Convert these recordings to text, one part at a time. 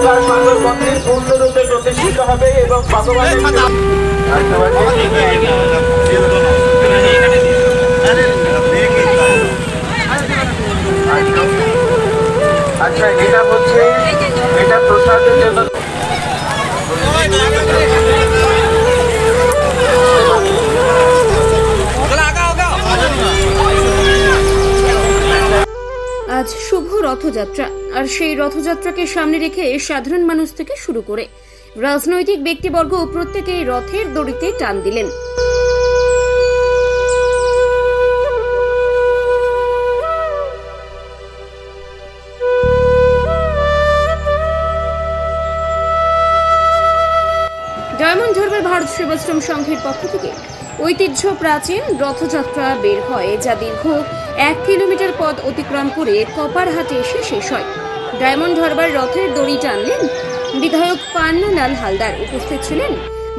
এবার সাগর মন্দির পূর্ণরূপে প্রতিষ্ঠিত হবে এবং ভগবানের আচ্ছা এটা হচ্ছে এটা প্রসাদের জন্য আজ শুভ রথযাত্রা, আর সেই রথযাত্রাকে সামনে রেখে সাধারণ মানুষ থেকে শুরু করে রাজনৈতিক ব্যক্তিবর্গ প্রত্যেকেই রথের দড়িতে টান দিলেন। ডায়মন্ড হারবার ভারত সেবাশ্রম সংঘের পক্ষ থেকে ঐতিহ্য প্রাচীন রথযাত্রা বের হয়, যা দীর্ঘ 1 কিলোমিটার পথ অতিক্রম করে কপারহাটে এসে শেষ হয়। ডায়মন্ড হারবার রথের দড়ি টানলেন বিধায়ক পান্নালাল হালদার। উপস্থিত ছিলেন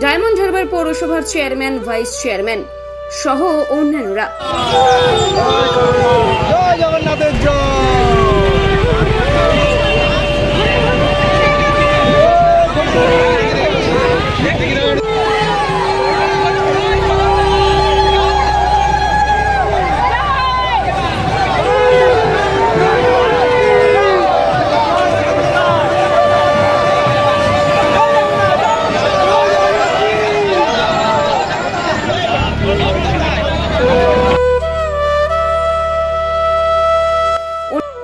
ডায়মন্ড হারবার পৌরসভার চেয়ারম্যান, ভাইস চেয়ারম্যান সহ অন্যান্যরা।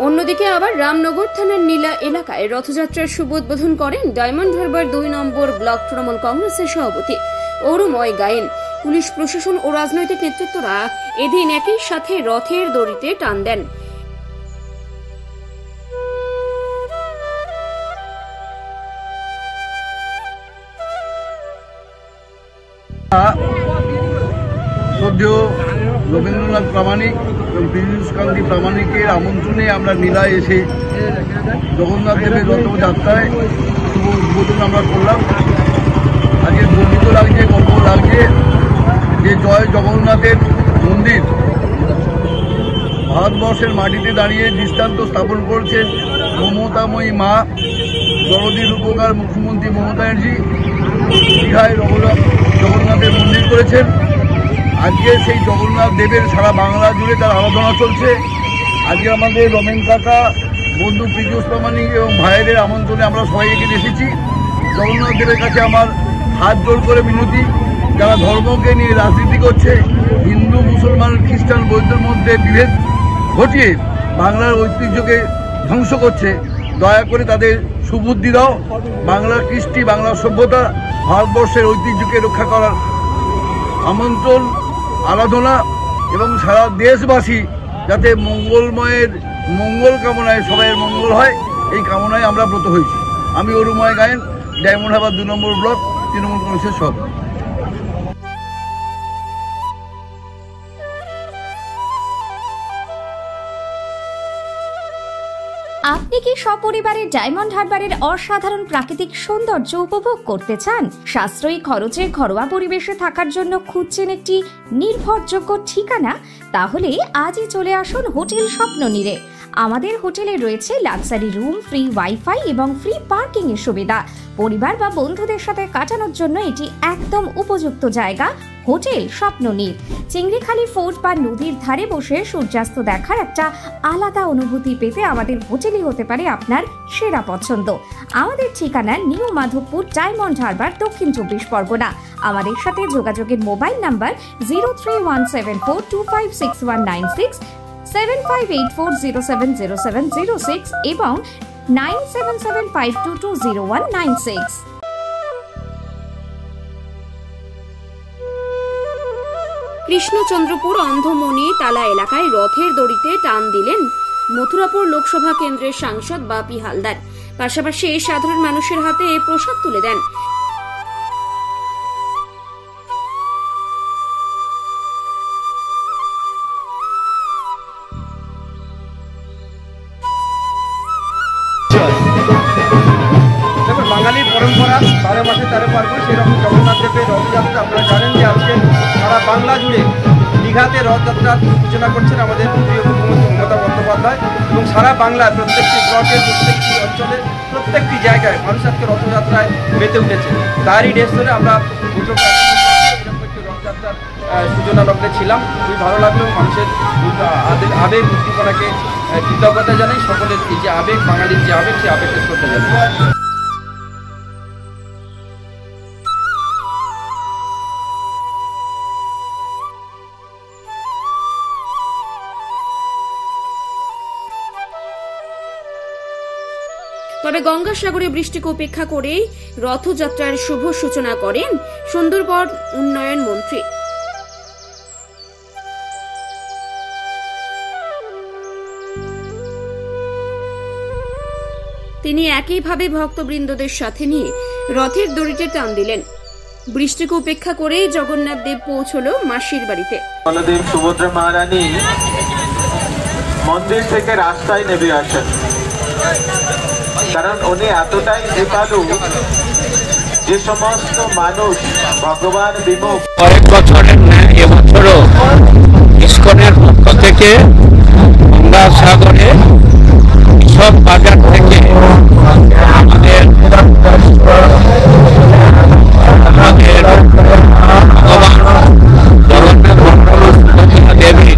অন্যদিকে আবার রামনগর থানার নীলা এলাকায় রথযাত্রার শুভ উদ্বোধন করেন ডায়মন্ড হারবার 2 নম্বর ব্লক তৃণমূল কংগ্রেসের সভাপতি অরুময় গায়েন। পুলিশ প্রশাসন ও রাজনৈতিক নেতৃত্বরা এদিন একই সাথে রথের দড়িতে টান দেন। রবীন্দ্রনাথ প্রামাণিক এবং পীযূষ কান্তি প্রামাণিকের আমন্ত্রণে আমরা নীলায় এসে জগন্নাথ দেবের রথযাত্রায় শুভ উদ্বোধন আমরা করলাম। আজকে গর্বিত লাগছে, গর্ব লাগছে যে জয় জগন্নাথের মন্দির ভারতবর্ষের মাটিতে দাঁড়িয়ে দৃষ্টান্ত স্থাপন করছেন মমতাময়ী মা, দরদির উপকার মুখ্যমন্ত্রী মমতা ব্যানার্জি দীঘায় জগন্নাথের মন্দির করেছেন। আজকে সেই জগন্নাথ দেবের সারা বাংলা জুড়ে তার আরাধনা চলছে। আজকে আমাদের রমেন কাকা, বন্ধু পীযূষ প্রামাণিক এবং ভাইয়েদের আমন্ত্রণে আমরা সবাই এখানে এসেছি। জগন্নাথ দেবের কাছে আমার হাত জোর করে মিনতি, যারা ধর্মকে নিয়ে রাজনীতি করছে, হিন্দু মুসলমান খ্রিস্টান বৌদ্ধের মধ্যে বিভেদ ঘটিয়ে বাংলার ঐতিহ্যকে ধ্বংস করছে, দয়া করে তাদের সুবুদ্ধি দাও। বাংলার কৃষ্টি, বাংলার সভ্যতা, ভারতবর্ষের ঐতিহ্যকে রক্ষা করার আমন্ত্রণ, আরাধনা এবং সারা দেশবাসী যাতে মঙ্গলময়ের মঙ্গল কামনায় সবাইয়ের মঙ্গল হয়, এই কামনায় আমরা ব্রত হয়েছি। আমি অরুময় গায়েন, ডায়মন্ড হারবার 2 নম্বর ব্লক তৃণমূল কংগ্রেসের সভাপতি। আপনি কি সপরিবারে ডায়মন্ড হারবারের অসাধারণ প্রাকৃতিক সৌন্দর্য উপভোগ করতে চান? সাশ্রয়ী খরচে ঘরোয়া পরিবেশে থাকার জন্য খুঁজছেন একটি নির্ভরযোগ্য ঠিকানা? তাহলে আজই চলে আসুন হোটেল স্বপ্ননীরে। আমাদের হোটেলে রয়েছে লাক্সারি রুম, ফ্রি ওয়াইফাই এবং ফ্রি পার্কিং এর সুবিধা। পরিবার বা বন্ধুদের সাথে কাটানোর জন্য এটি একদম উপযুক্ত জায়গা হোটেল স্বপ্ননীর। চিংড়িখালি ফোর্ট বা নদীর ধারে বসে সূর্যাস্ত দেখার একটা আলাদা অনুভূতি পেতে আমাদের হোটেলই হতে পারে আপনার সেরা পছন্দ। আমাদের ঠিকানা নিউ মাধবপুর, ডায়মন্ড হারবার, দক্ষিণ 24 পরগনা। আমাদের সাথে যোগাযোগের মোবাইল নাম্বার 031742566196, 7584070706 এবং 9775220196। কৃষ্ণচন্দ্রপুর অন্ধমণি তালা এলাকায় রথের দড়িতে টান দিলেন মথুরাপুর লোকসভা কেন্দ্রের সাংসদ বাপি হালদার। পাশাপাশি সাধারণ মানুষের হাতে প্রসাদ তুলে দেন। বাঙালির পরম্পরা 12 মাসে 13 পার্বণ, সেরকম জগন্নাথ দেবের রথযাত্রা আপনারা জানেন যে আজকে সারা বাংলা জুড়ে দীঘাতে রথযাত্রার সূচনা করছেন আমাদের প্রিয় মুখ্যমন্ত্রী মমতা বন্দ্যোপাধ্যায়। বন্দ্যোপাধ্যায় এবং সারা বাংলায় প্রত্যেকটি ব্লকে, প্রত্যেকটি অঞ্চলে, প্রত্যেকটি জায়গায় মানুষ আজকে রথযাত্রায় মেতে উঠেছে। তারই ডেস ধরে আমরা এরকম একটি রথযাত্রার সূচনা লগ্নে ছিলাম। খুবই ভালো লাগলো। মানুষের আবেগ উদ্দীপনাকে কৃতজ্ঞতা জানাই। সকলের এই যে আবেগ, বাঙালির যে আবেগ, সেই আবেগকে শ্রদ্ধা জানাই। তবে গঙ্গাসাগরে বৃষ্টিকে উপেক্ষা করেই রথযাত্রার শুভ সূচনা করেন সুন্দরবন উন্নয়ন মন্ত্রী। তিনি একইভাবে ভক্তবৃন্দদের সাথে নিয়ে রথের দড়িতে টান দিলেন। বৃষ্টিকে উপেক্ষা করেই জগন্নাথ দেব পৌঁছল মাসির বাড়িতে। বলদেব সুভদ্রা মহারানী মন্দির থেকে রাস্তায় নেমে আসেন, কারণ উনি এতটাই কৃপালু যে সমস্ত মানুষ ভগবান বিমুখ। কয়েক বছরের ন্যায় এবছরও ইসকনের পক্ষ থেকে গঙ্গাসাগরে সব বাজার থেকে আমাদের ভগবান জগন্নাথ দেবী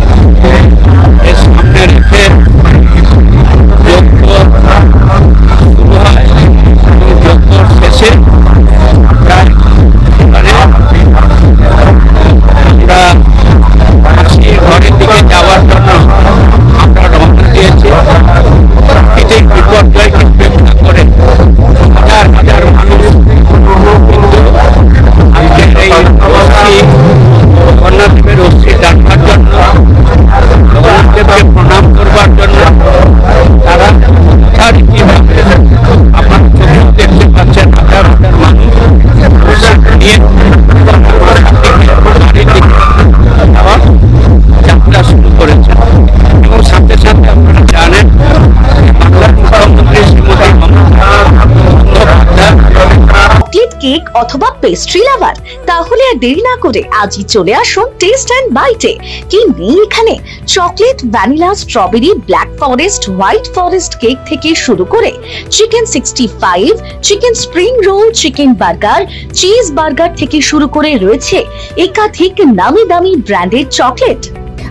এর সামনে রেখে যজ্ঞ শুরু হয়। যজ্ঞ শেষে প্রায় আমরা মাসির ঘরের দিকে যাওয়ার জন্য আমরা রওনা দিয়েছি। প্রাকৃতিক বিপর্যয়কে উপেক্ষা করে হাজার হাজার মানুষ কিন্তু আজকের এই জগন্নাথদেবের অস্থি দেখার জন্য, জগন্নাথদেবকে প্রণাম করবার জন্য তারা যথারীতিভাবে আপনার চোখে দেখতে পাচ্ছেন হাজার হাজার মানুষ নিয়ে যাত্রা শুরু করেছেন। এবং সাথে সাথে আপনারা জানেন বাংলার মুখ্যমন্ত্রী শ্রীমতী মমতা বন্দ্যোপাধ্যায় চকলেট কেক অথবা পেস্ট্রি লাভার, তাহলে আর দেরি না করে আজই চলে আসুন টেস্ট অ্যান্ড বাইটে। কি নেই এখানে? Chocolate, vanilla, strawberry, black forest, white forest cake থেকে শুরু করে chicken 65, chicken spring roll, chicken burger, cheese burger থেকে শুরু করে রয়েছে একাধিক নামি দামি ব্র্যান্ডের চকলেট।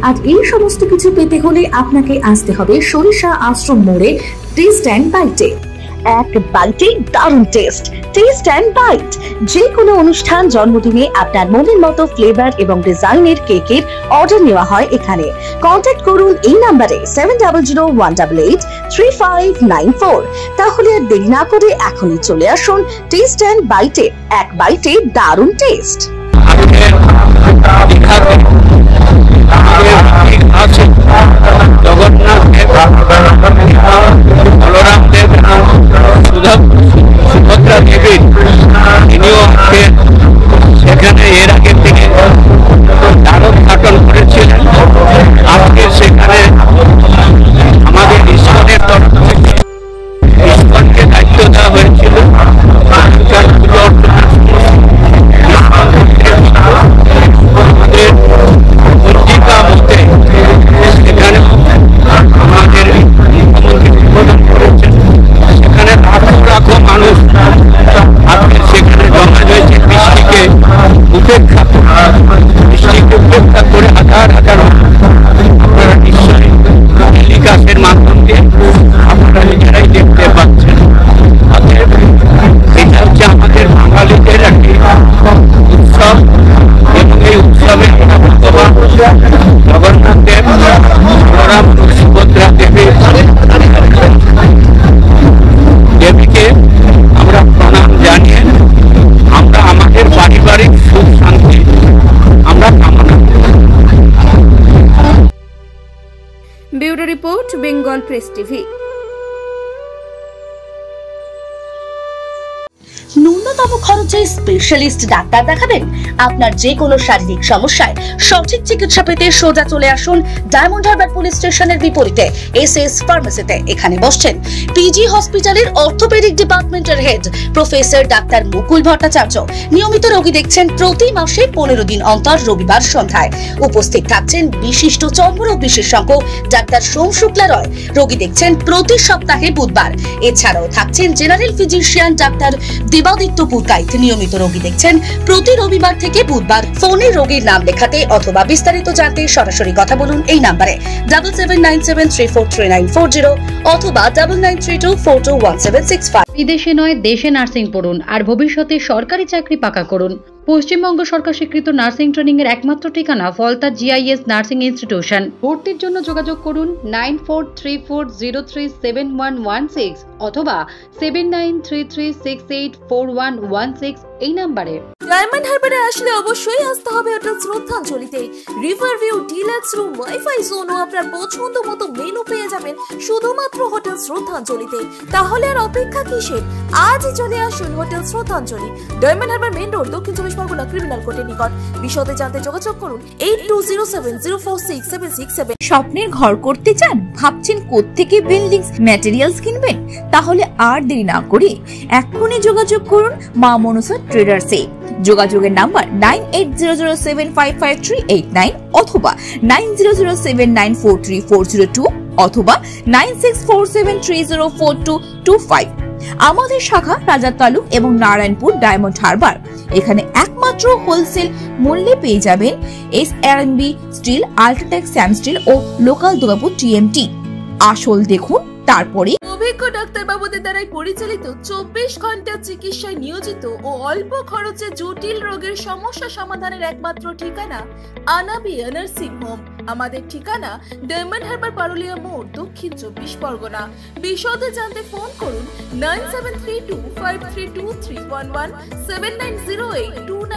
আর এই সমস্ত কিছু পেতে হলে আপনাকে আসতে হবে সরিষা আশ্রম মোড়ে টেস্ট অ্যান্ড বাইটে। এক বাইটে দারুণ টেস্ট। টেস্ট অ্যান্ড বাইট যে কোনো অনুষ্ঠান, জন্মদিনে আপনার মনের মতো ফ্লেভার এবং ডিজাইনের কেকের অর্ডার নেওয়া হয় এখানে। কন্ট্যাক্ট করুন এই নাম্বারে 7001883594। তাহলে আর দেরি না করে এখনই চলে আসুন টেস্ট অ্যান্ড বাইটে। এক বাইটে দারুণ টেস্ট। জগন্নাথ দেব, বলরাম দেব এবং সুভদ্রা দেবী তিনিও আজকে সেখানে এর আগের থেকে দ্বারোদ্ঘাটন করেছিলেন। আজকে সেখানে আমাদের ইসকনের তরফ থেকে ইসকনকে দায়িত্ব দেওয়া হয়েছিল আমাদের পত্রিকা মতে সেখানে আমাদের মুখ্যমন্ত্রী উদ্বোধন করেছেন। সেখানে লাখো মানুষ আজকে সেখানে জমা হয়েছে বৃষ্টিকে উপেক্ষা করে হাজার হাজার আপনারা নিশ্চয়ই টেলিকাস্টের মাধ্যম দিয়ে আপনারা নিজেরাই দেখতে পাচ্ছেন। অতএব এটা হচ্ছে আমাদের বাঙালিদের একটি উৎসব এবং এই উৎসবের ভগবান জগন্নাথ দেব, বলরাম সুভদ্রা দেবীকে আমরা প্রণাম জানিয়ে আমরা আমাদের পারিবারিক সুখ শান্তি আমরা কামনা করি। Bureau report, Bengal press TV. ন্যূনতম ন্যূনতম খরচে স্পেশালিস্ট ডাক্তার দেখাবেন? আপনার যে কোনো শারীরিক সমস্যায় সঠিক চিকিৎসা পেতে সোজা চলে আসুন ডায়মন্ড হারবার পুলিশ স্টেশনের বিপরীতে এসএস ফার্মেসিতে। এখানে বসছেন পিজি হসপিটালের অর্থোপেডিক ডিপার্টমেন্টের হেড প্রফেসর ডাক্তার মুকুল ভট্টাচার্য। নিয়মিত রোগী দেখছেন প্রতি মাসে 15 দিন অন্তর রবিবার সন্ধ্যায়। উপস্থিত থাকছেন বিশিষ্ট চর্মরোগ বিশেষজ্ঞ ডাক্তার সোম শুক্লা রয়। রোগী দেখছেন প্রতি সপ্তাহে বুধবার। এছাড়াও থাকছেন general physician doctor Debaditya Purkait. নিয়মিত রোগী দেখছেন প্রতি রবিবার থেকে বুধবার। ফোনে রোগীর নাম লেখাতে অথবা বিস্তারিত জানতে সরাসরি কথা বলুন এই নাম্বারে 7797343940 অথবা 9932421765। বিদেশে নয় দেশে নার্সিং পড়ুন আর ভবিষ্যতে সরকারি চাকরি পাকা করুন। পশ্চিমবঙ্গ সরকার স্বীকৃত নার্সিং ট্রেনিং এর একমাত্র ঠিকানা ফলতা জিআইএস নার্সিং ইনস্টিটিউশন। ভর্তির জন্য যোগাযোগ করুন 9434037116 অথবা 7933684116 এই নাম্বারে। ডায়মন্ড হারবারে আসলে অবশ্যই আসতে হবে হোটেল শ্রদ্ধাঞ্জলিতে। River view, deluxe room, wifi zone ও আপনার পছন্দ মতো মেনু পেয়ে যাবেন শুধুমাত্র হোটেল শ্রদ্ধাঞ্জলিতে। তাহলে আর অপেক্ষা কিসের? আজই চলে আসুন হোটেল শ্রদ্ধাঞ্জলি, ডায়মন্ড হারবার মেইন রোড, দক্ষিণ চব্বিশ পরগনা, ক্রিমিনাল কোর্টের নিকট। বিশদে জানতে যোগাযোগ করুন 8207046767। স্বপ্নের ঘর করতে চান? ভাবছেন কোত্থেকে বিল্ডিং ম্যাটেরিয়ালস কিনবেন? তাহলে আর দেরি না করে এক্ষুনি যোগাযোগ করুন মা মনসা ট্রেডার্সে। যোগাযোগের নাম্বার 9800755389 অথবা 9007943402 অথবা 9647304225। আমাদের শাখা রাজা তালুক এবং নারায়ণপুর ডায়মন্ড হারবার। এখানে একমাত্র হোলসেল মূল্যে পেয়ে যাবেন SRMB steel, UltraTech Shyam steel ও লোকাল দুর্গাপুর TMT। আসল দেখুন তারপরে। অভিজ্ঞ ডাক্তার বাবুদের দ্বারাই পরিচালিত 24 ঘন্টা চিকিৎসায় নিয়োজিত ও অল্প খরচে জটিল রোগের সমস্যা সমাধানের একমাত্র ঠিকানা আনাবিয়া নার্সিং হোম। আমাদের ঠিকানা ডায়মন্ড হারবার পারুলিয়া মোড়, দক্ষিণ চব্বিশ পরগনা। বিশদে জানতে ফোন করুন 9732532311 790829